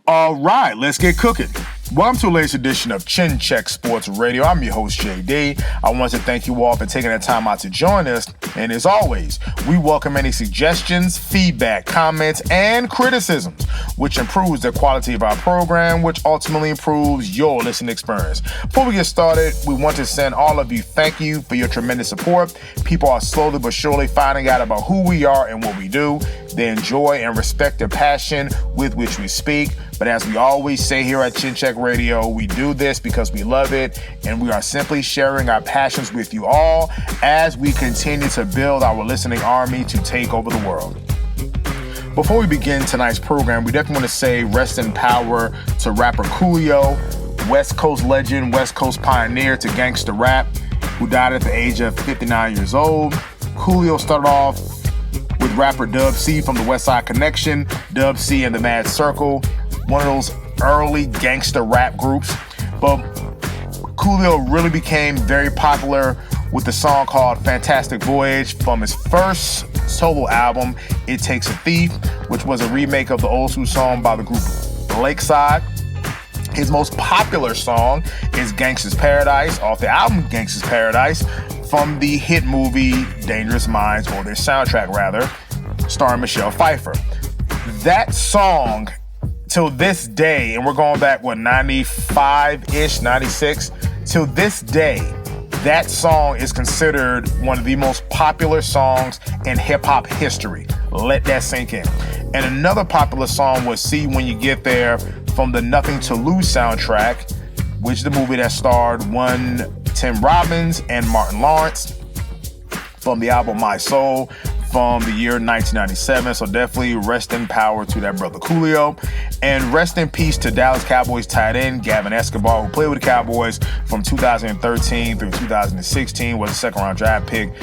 All right, let's get cooking. Welcome to the latest edition of Chin Check Sports Radio. I'm your host, JD. I want to thank you all for taking the time out to join us. And as always, we welcome any suggestions, feedback, comments, and criticisms, which improves the quality of our program, which ultimately improves your listening experience. Before we get started, we want to send all of you thank you for your tremendous support. People are slowly but surely finding out about who we are and what we do. They enjoy and respect the passion with which we speak. But as we always say here at Chin Check Radio, we do this because we love it, and we are simply sharing our passions with you all as we continue to build our listening army to take over the world. Before we begin tonight's program, we definitely want to say rest in power to rapper Coolio, West Coast legend, West Coast pioneer to gangster rap, who died at the age of 59 years old. Coolio started off with rapper Dub C from the West Side Connection, Dub C and the Mad Circle, one of those early gangster rap groups. But Coolio really became very popular with the song called Fantastic Voyage from his first solo album, It Takes a Thief, which was a remake of the old school song by the group Lakeside. His most popular song is Gangsta's Paradise, off the album Gangsta's Paradise, from the hit movie Dangerous Minds, or their soundtrack rather, starring Michelle Pfeiffer. That song, till this day, and we're going back, 95-ish, 96, till this day, that song is considered one of the most popular songs in hip-hop history. Let that sink in. And another popular song was See When You Get There from the Nothing to Lose soundtrack, which is the movie that starred one Tim Robbins and Martin Lawrence, from the album My Soul from the year 1997. So definitely rest in power to that brother Coolio. And rest in peace to Dallas Cowboys tight end Gavin Escobar, who played with the Cowboys from 2013 through 2016, was a second round draft pick.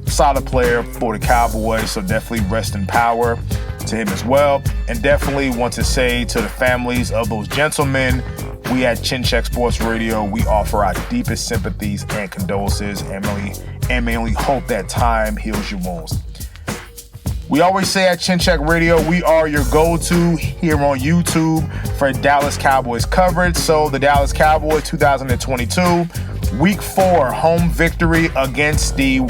Solid player for the Cowboys, so definitely rest in power to him as well. And definitely want to say to the families of those gentlemen, we at Chin Check Sports Radio, we offer our deepest sympathies and condolences, and mainly hope that time heals your wounds. We always say at Chin Check Radio, we are your go-to here on YouTube for Dallas Cowboys coverage. So the Dallas Cowboys 2022 Week 4 home victory against the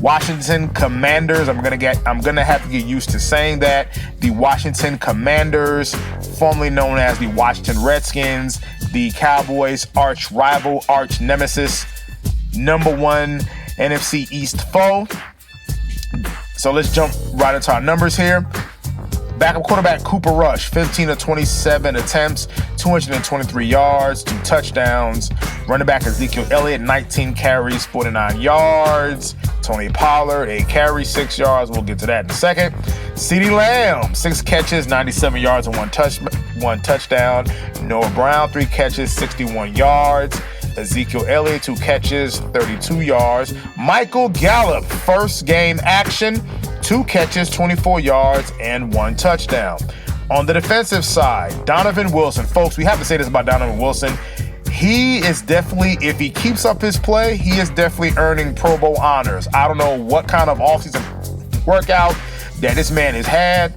Washington Commanders. I'm gonna have to get used to saying that. The Washington Commanders, formerly known as the Washington Redskins, the Cowboys' arch rival, arch nemesis, number one NFC East foe. So let's jump right into our numbers here. Backup quarterback Cooper Rush, 15 of 27 attempts, 223 yards, 2 touchdowns. Running back Ezekiel Elliott, 19 carries, 49 yards. Tony Pollard, 8 carries, 6 yards. We'll get to that in a second. CeeDee Lamb, 6 catches, 97 yards, and 1 touchdown. Noah Brown, 3 catches, 61 yards. Ezekiel Elliott, 2 catches, 32 yards. Michael Gallup, first game action, 2 catches, 24 yards, and 1 touchdown. On the defensive side, Donovan Wilson. Folks, we have to say this about Donovan Wilson. He is definitely, if he keeps up his play, he is definitely earning Pro Bowl honors. I don't know what kind of offseason workout that this man has had,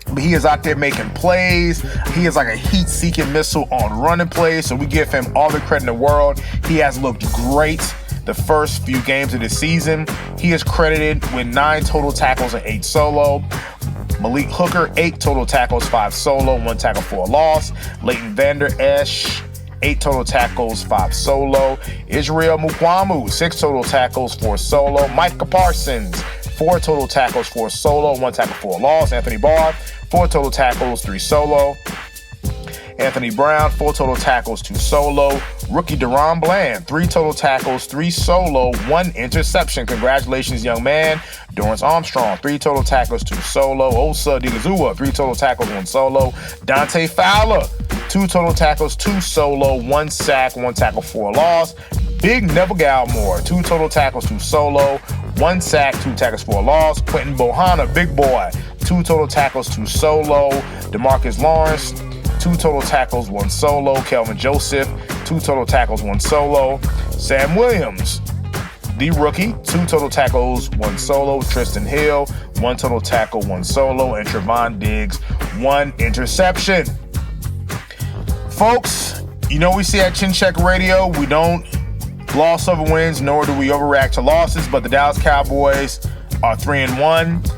but he is out there making plays. He is like a heat-seeking missile on running plays, so we give him all the credit in the world. He has looked great the first few games of the season. He is credited with 9 total tackles and 8 solo. Malik Hooker, 8 total tackles, 5 solo, 1 tackle for a loss. Leighton Vander Esch, 8 total tackles, 5 solo. Israel Mukwamu, 6 total tackles, 4 solo. Micah Parsons, 4 total tackles, 4 solo, 1 tackle for a loss. Anthony Barr, 4 total tackles, 3 solo. Anthony Brown, 4 total tackles, 2 solo. Rookie Deron Bland, 3 total tackles, 3 solo, 1 interception. Congratulations, young man. Dorrance Armstrong, 3 total tackles, 2 solo. Osa Digazua, 3 total tackles, 1 solo. Dante Fowler, 2 total tackles, 2 solo, 1 sack, 1 tackle for a loss. Big Neville Gallimore, 2 total tackles, 2 solo, 1 sack, 2 tackles for a loss. Quentin Bohanna, big boy, 2 total tackles, 2 solo. DeMarcus Lawrence, 2 total tackles, 1 solo. Kelvin Joseph, 2 total tackles, 1 solo. Sam Williams, the rookie, 2 total tackles, 1 solo. Tristan Hill, 1 total tackle, 1 solo. And Trevon Diggs, 1 interception. Folks, we see at Chin Check Radio, we don't gloss over wins, nor do we overreact to losses, but the Dallas Cowboys are 3-1.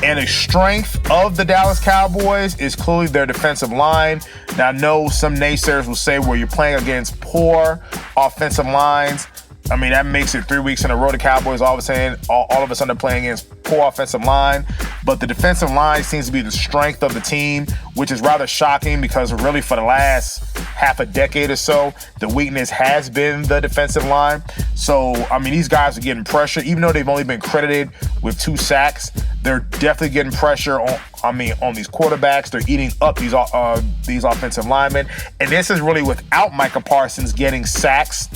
And a strength of the Dallas Cowboys is clearly their defensive line. Now, I know some naysayers will say, well, you're playing against poor offensive lines. I mean, that makes it 3 weeks in a row. The Cowboys all of a sudden playing against poor offensive line. But the defensive line seems to be the strength of the team, which is rather shocking because really for the last half a decade or so, the weakness has been the defensive line. So, I mean, these guys are getting pressure. Even though they've only been credited with 2 sacks, they're definitely getting pressure on these quarterbacks. They're eating up these offensive linemen. And this is really without Micah Parsons getting sacks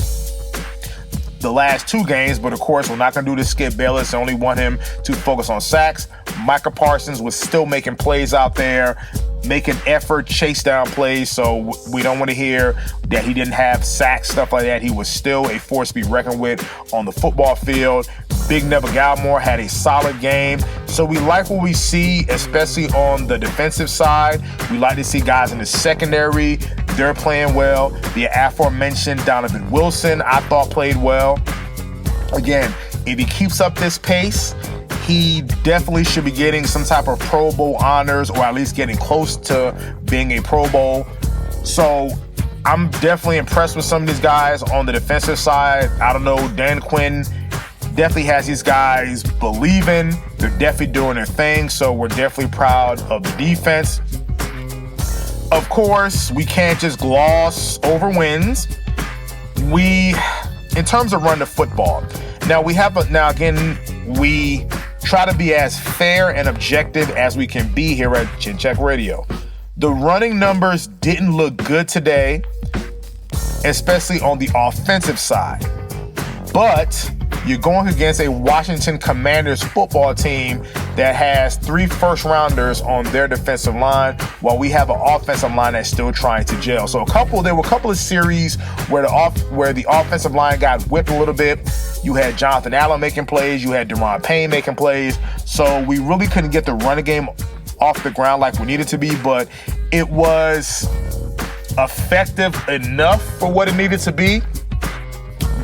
the last 2 games, but of course we're not going to do this Skip Bayless. I only want him to focus on sacks. Micah Parsons was still making plays out there, making effort, chase down plays, so we don't want to hear that he didn't have sacks, stuff like that. He was still a force to be reckoned with on the football field. Big Neville Gallimore had a solid game. So we like what we see, especially on the defensive side. We like to see guys in the secondary. They're playing well. The aforementioned Donovan Wilson, I thought, played well. Again, if he keeps up this pace, he definitely should be getting some type of Pro Bowl honors, or at least getting close to being a Pro Bowl. So I'm definitely impressed with some of these guys on the defensive side. I don't know, Dan Quinn definitely has these guys believing. They're definitely doing their thing, so we're definitely proud of the defense. Of course, we can't just gloss over wins. In terms of run the football, we try to be as fair and objective as we can be here at Chin Check Radio. The running numbers didn't look good today, especially on the offensive side. But you're going against a Washington Commanders football team that has 3 first-rounders on their defensive line, while we have an offensive line that's still trying to gel. So there were a couple of series where the offensive line got whipped a little bit. You had Jonathan Allen making plays. You had Deron Payne making plays. So we really couldn't get the running game off the ground like we needed to be, but it was effective enough for what it needed to be.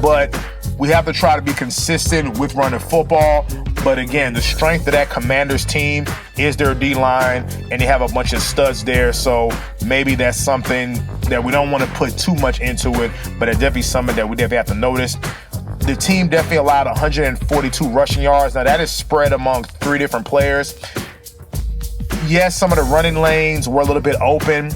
But we have to try to be consistent with running football. But again, the strength of that Commanders team is their D-line, and they have a bunch of studs there. So maybe that's something that we don't want to put too much into it, but it's definitely something that we definitely have to notice. The team definitely allowed 142 rushing yards. Now, that is spread among 3 different players. Yes, some of the running lanes were a little bit open.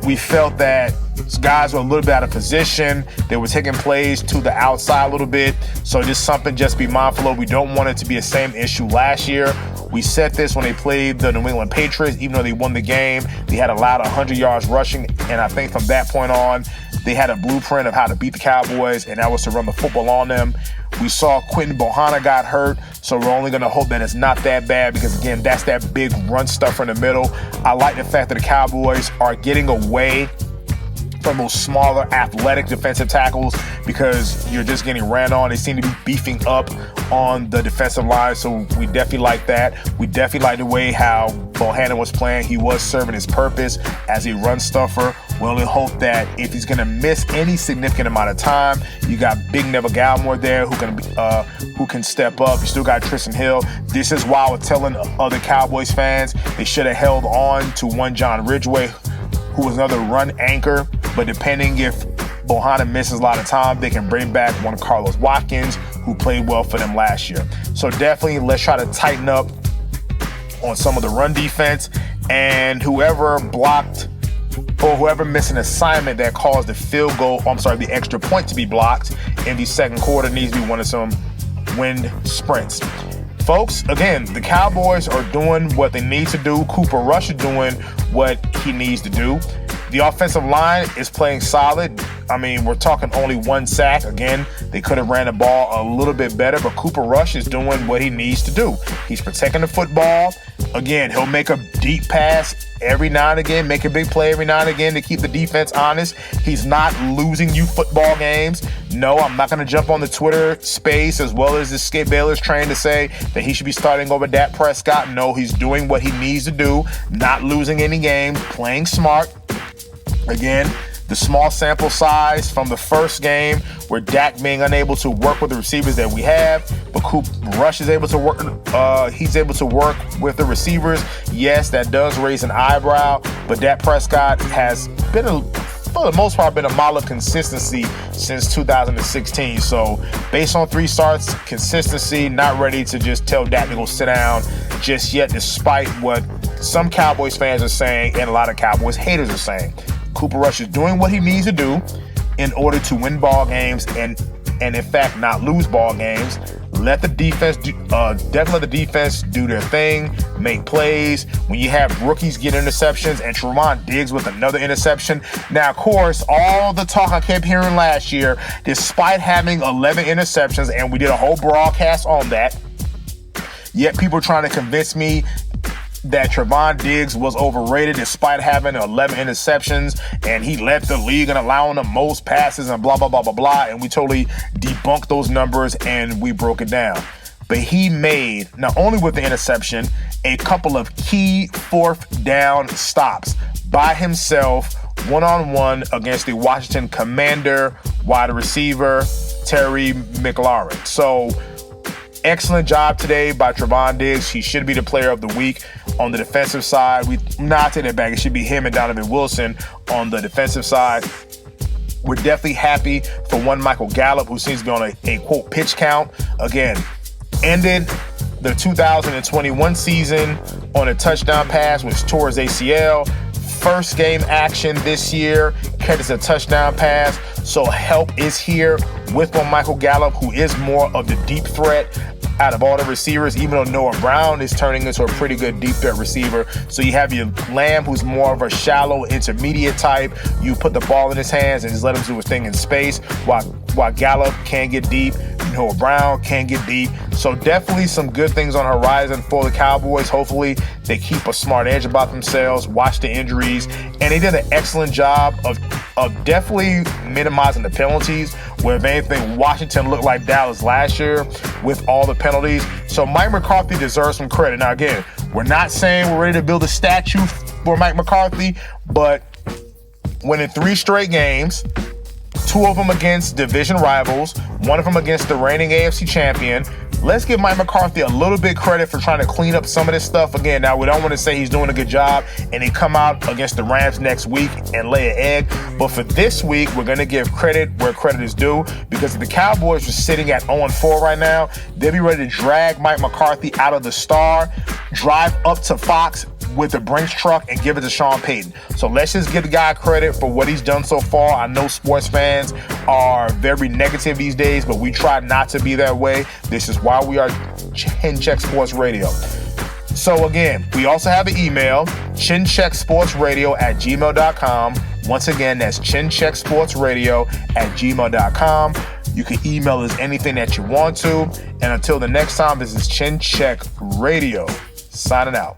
We felt that guys were a little bit out of position. They were taking plays to the outside a little bit. So just something just be mindful of. We don't want it to be the same issue last year. We said this when they played the New England Patriots. Even though they won the game, they had allowed 100 yards rushing. And I think from that point on, they had a blueprint of how to beat the Cowboys, and that was to run the football on them. We saw Quentin Bohanna got hurt, so we're only going to hope that it's not that bad because, again, that's that big run stuffer in the middle. I like the fact that the Cowboys are getting away from those smaller athletic defensive tackles because you're just getting ran on. They seem to be beefing up on the defensive line, so we definitely like that. We definitely like the way how Bohanna was playing. He was serving his purpose as a run stuffer. We only hope that if he's going to miss any significant amount of time, you got Big Neville Gallimore there who can step up. You still got Tristan Hill. This is why I was telling other Cowboys fans they should have held on to one John Ridgeway, who was another run anchor. But depending if Bohanna misses a lot of time, they can bring back one Carlos Watkins, who played well for them last year. So definitely let's try to tighten up on some of the run defense, and whoever blocked or whoever missed an assignment that caused the extra point to be blocked in the second quarter needs to be one of some wind sprints. Folks, again, the Cowboys are doing what they need to do. Cooper Rush is doing what he needs to do. The offensive line is playing solid. I mean, we're talking only 1 sack. Again, they could have ran the ball a little bit better, but Cooper Rush is doing what he needs to do. He's protecting the football. Again, he'll make a deep pass every now and again, make a big play every now and again to keep the defense honest. He's not losing you football games. No, I'm not going to jump on the Twitter space as well as the Skip Bayless train to say that he should be starting over Dak Prescott. No, he's doing what he needs to do, not losing any games, playing smart. Again, the small sample size from the first game where Dak being unable to work with the receivers that we have, but Cooper Rush is able to work. He's able to work with the receivers. Yes, that does raise an eyebrow, but Dak Prescott has been, for the most part, been a model of consistency since 2016. So based on 3 starts, consistency, not ready to just tell Dak to go sit down just yet, despite what some Cowboys fans are saying and a lot of Cowboys haters are saying. Cooper Rush is doing what he needs to do in order to win ball games and in fact not lose ball games. Let the defense definitely let the defense do their thing, make plays. When you have rookies get interceptions and Trevon Diggs with another interception. Now, of course, all the talk I kept hearing last year, despite having 11 interceptions, and we did a whole broadcast on that, yet people are trying to convince me that Trevon Diggs was overrated despite having 11 interceptions and he led the league in allowing the most passes and blah, blah, blah, blah, blah. And we totally debunked those numbers and we broke it down. But he made, not only with the interception, a couple of key 4th down stops by himself, one-on-one against the Washington Commander wide receiver, Terry McLaurin. So, excellent job today by Trevon Diggs. He should be the player of the week on the defensive side. Not take that back. It should be him and Donovan Wilson on the defensive side. We're definitely happy for one Michael Gallup, who seems to be on a quote pitch count. Again, ended the 2021 season on a touchdown pass, which tore his ACL. First game action this year, catches a touchdown pass. So help is here with one Michael Gallup, who is more of the deep threat out of all the receivers, even though Noah Brown is turning into a pretty good deep threat receiver. So you have your Lamb, who's more of a shallow intermediate type. You put the ball in his hands and just let him do his thing in space, while Gallup can get deep, Noah Brown can get deep. So definitely some good things on the horizon for the Cowboys. Hopefully they keep a smart edge about themselves, watch the injuries, and they did an excellent job of definitely minimizing the penalties, where if anything, Washington looked like Dallas last year with all the penalties. So Mike McCarthy deserves some credit. Now again, we're not saying we're ready to build a statue for Mike McCarthy, but winning 3 straight games, 2 of them against division rivals, 1 of them against the reigning AFC champion. Let's give Mike McCarthy a little bit credit for trying to clean up some of this stuff. Again, now we don't want to say he's doing a good job and he come out against the Rams next week and lay an egg. But for this week, we're going to give credit where credit is due, because if the Cowboys are sitting at 0-4 right now, they'll be ready to drag Mike McCarthy out of the Star, drive up to Fox with the Brinks truck and give it to Sean Payton. So let's just give the guy credit for what he's done so far. I know sports fans are very negative these days, but we try not to be that way. This is why we are Chin Check Sports Radio. So again, we also have an email, chinchecksportsradio@gmail.com. Once again, that's chinchecksportsradio@gmail.com. You can email us anything that you want to. And until the next time, this is Chin Check Radio. Signing out.